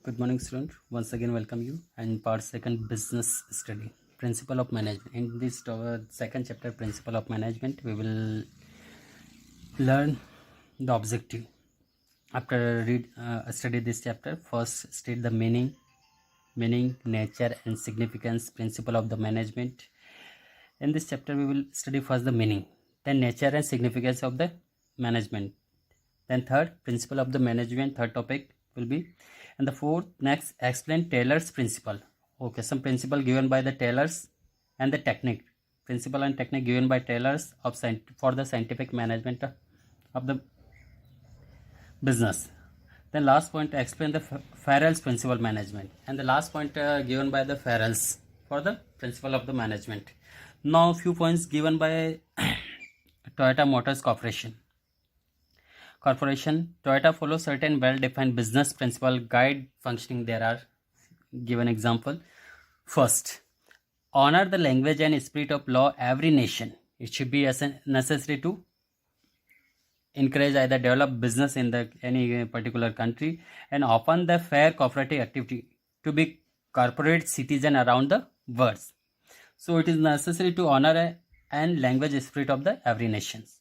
Good morning, student. Once again, welcome you and part second business study, principle of management. In this second chapter, principle of management, we will learn the objective. After study this chapter, first state the meaning, nature, and significance, principle of the management. In this chapter, we will study first the meaning, then nature and significance of the management. Then third, principle of the management. Third topic will be, and the fourth next explain Taylor's principle. Okay, some principle given by the Taylor's and the technique, principle and technique given by Taylor's of for the scientific management of the business. Then last point explain the Farrell's principle management, and the last point given by the Farrell's for the principle of the management. Now few points given by Toyota Motors Corporation. Toyota follows certain well-defined business principle guide functioning. There are given example. First, honor the language and spirit of law every nation. It should be necessary to encourage either develop business in any particular country and open the fair cooperative activity to be corporate citizen around the world. So it is necessary to honor and language spirit of the every nations.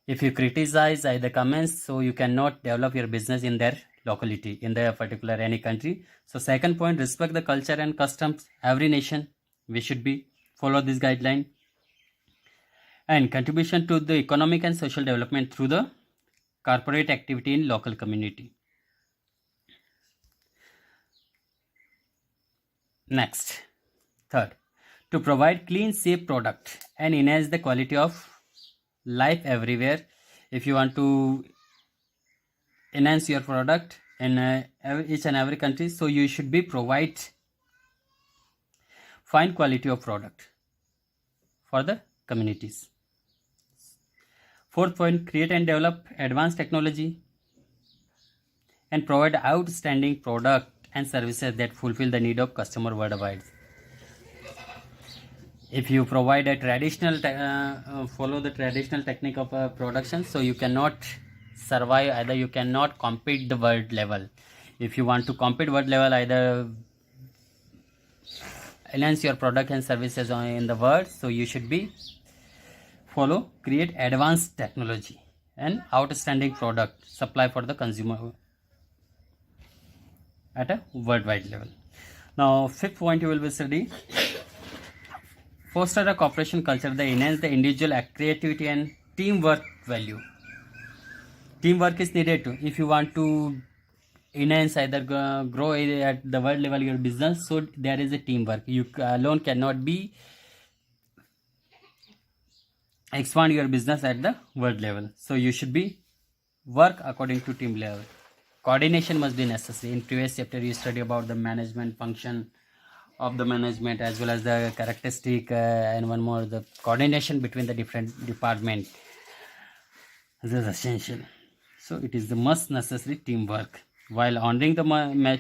If you criticize either comments, so you cannot develop your business in their locality, in their particular any country. So second point, respect the culture and customs every nation. We should be follow this guideline. And contribution to the economic and social development through the corporate activity in local community. Next, third, to provide clean, safe product and enhance the quality of life everywhere. If you want to enhance your product in each and every country, so you should be provide fine quality of product for the communities. Fourth point, create and develop advanced technology and provide outstanding product and services that fulfill the need of customer worldwide. If you provide a traditional follow the traditional technique of production, so you cannot survive, either you cannot compete the world level. If you want to compete world level, either enhance your product and services in the world, so you should be create advanced technology and outstanding product supply for the consumer at a worldwide level. Now fifth point you will be study, foster a cooperation culture that enhance the individual creativity and teamwork value. Teamwork is needed too. If you want to enhance either grow at the world level your business, so there is a teamwork. You alone cannot be expand your business at the world level. So you should be work according to team level. Coordination must be necessary. In previous chapter you study about the management function of the management as well as the characteristic and one more, the coordination between the different department. This is essential. So it is the must necessary teamwork while honoring the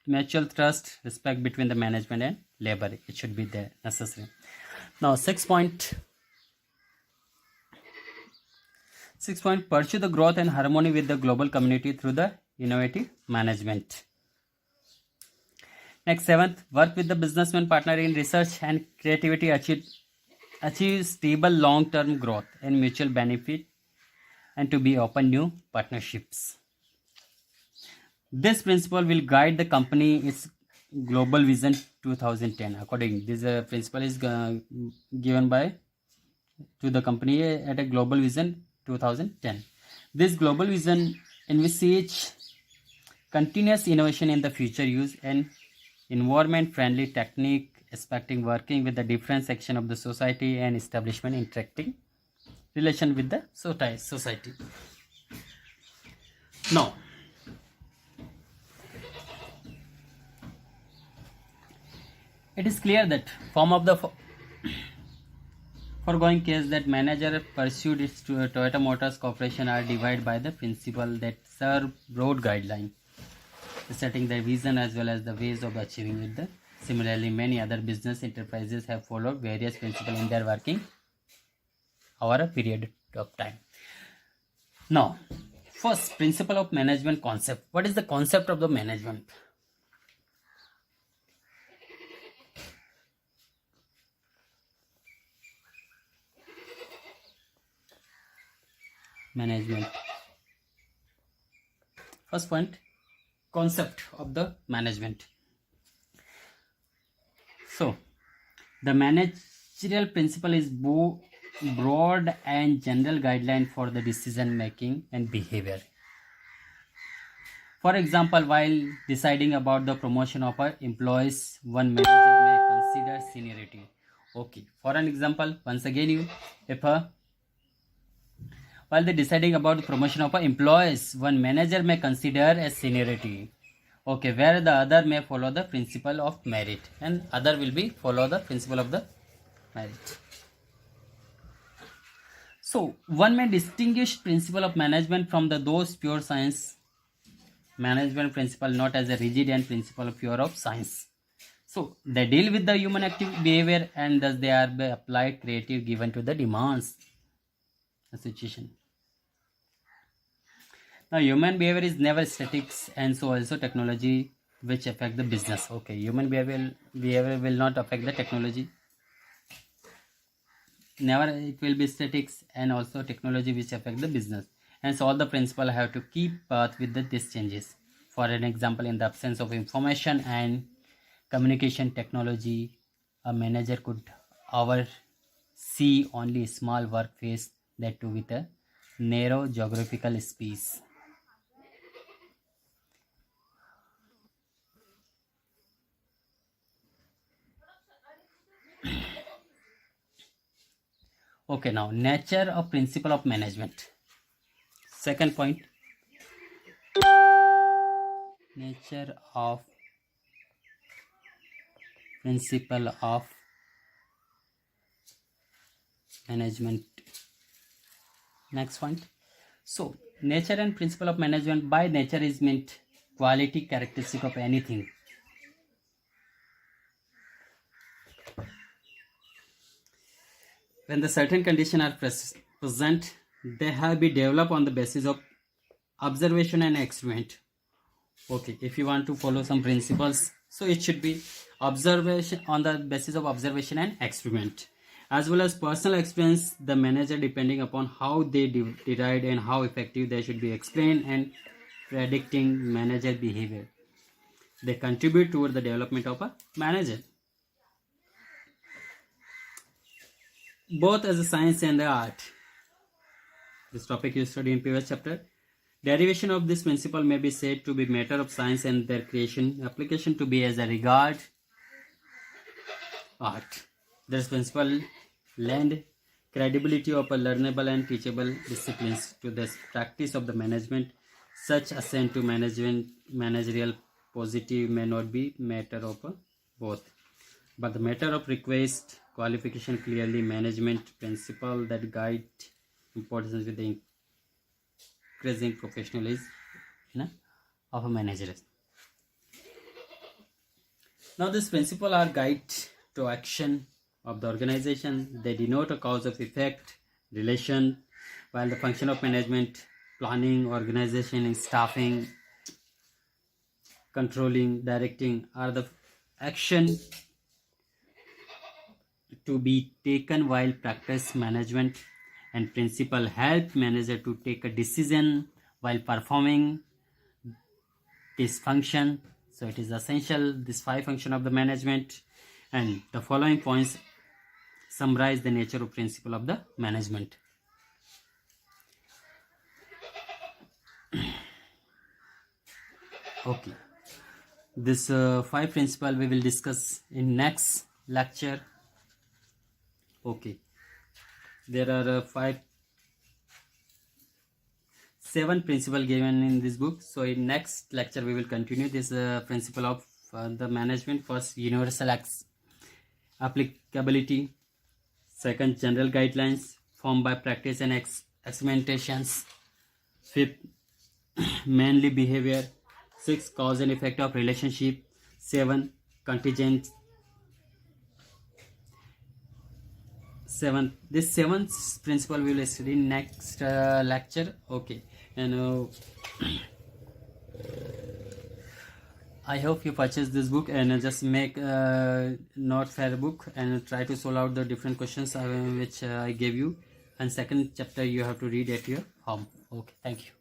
mutual trust, respect between the management and labor. It should be there necessary. Now 6 point, pursue the growth and harmony with the global community through the innovative management. Next, seventh, work with the businessman partner in research and creativity, achieve stable long-term growth and mutual benefit, and to be open new partnerships. This principle will guide the company its global vision 2010. According this principle is given by to the company at a global vision 2010. This global vision envisages continuous innovation in the future use and environment-friendly technique, expecting working with the different section of the society and establishment interacting relation with the society. Now, it is clear that form of the foregoing case that manager pursued its Toyota Motors Corporation are divided by the principle that serve broad guideline, setting the vision as well as the ways of achieving it. Similarly, many other business enterprises have followed various principles in their working over a period of time. Now, first, principle of management concept. What is the concept of the management? management. First point, concept of the management. So the managerial principle is broad and general guideline for the decision making and behavior. For example, while deciding about the promotion of our employees, one manager may consider seniority. Okay, for an example, once again, while they deciding about the promotion of our employees, one manager may consider as seniority. Okay, where the other may follow the principle of merit, and other will be follow the principle of the merit. So one may distinguish principle of management from those pure science management principle, not as a rigid and principle of pure of science. So they deal with the human active behavior, and thus they are applied creative given to the demands the situation. Now human behavior is never static, and so also technology which affect the business. Okay, human behavior will not affect the technology. Never it will be statics, and also technology which affect the business. Hence all the principal have to keep path with these changes. For an example, in the absence of information and communication technology, a manager could oversee only small work phase, that too with a narrow geographical space. Okay, now nature of principle of management. Second point, nature of principle of management. Next point. So nature and principle of management. By nature is meant quality characteristic of anything. When the certain conditions are present, they have been developed on the basis of observation and experiment. Okay, if you want to follow some principles, so it should be observation on the basis of observation and experiment, as well as personal experience. The manager, depending upon how they derived and how effective they should be explained and predicting manager behavior, they contribute toward the development of a manager, both as a science and the art. This topic you studied in previous chapter. Derivation of this principle may be said to be matter of science, and their creation application to be as a regard art. This principle lend credibility of a learnable and teachable disciplines to the practice of the management. Such assent to managerial positive may not be matter of both, but the matter of request qualification clearly management principle that guide importance with the increasing professionalism of a manager. Now this principle are guide to action of the organization. They denote a cause of effect relation, while the function of management, planning, organization, and staffing, controlling, directing are the action to be taken while practice management, and principle help manager to take a decision while performing this function. So it is essential, this 5 function of the management, and the following points summarize the nature of principle of the management. Okay, this 5 principle we will discuss in next lecture. Okay, there are 7 principle given in this book. So in next lecture we will continue this principle of the management. First, universal applicability. Second, general guidelines formed by practice and experimentations. 5th, mainly behavior. 6, cause and effect of relationship. 7, contingent. 7th, this 7th principle we will study in next lecture. Okay, and I hope you purchase this book and just make a not fair book and try to solve out the different questions which I gave you, and second chapter you have to read at your home. Okay, thank you.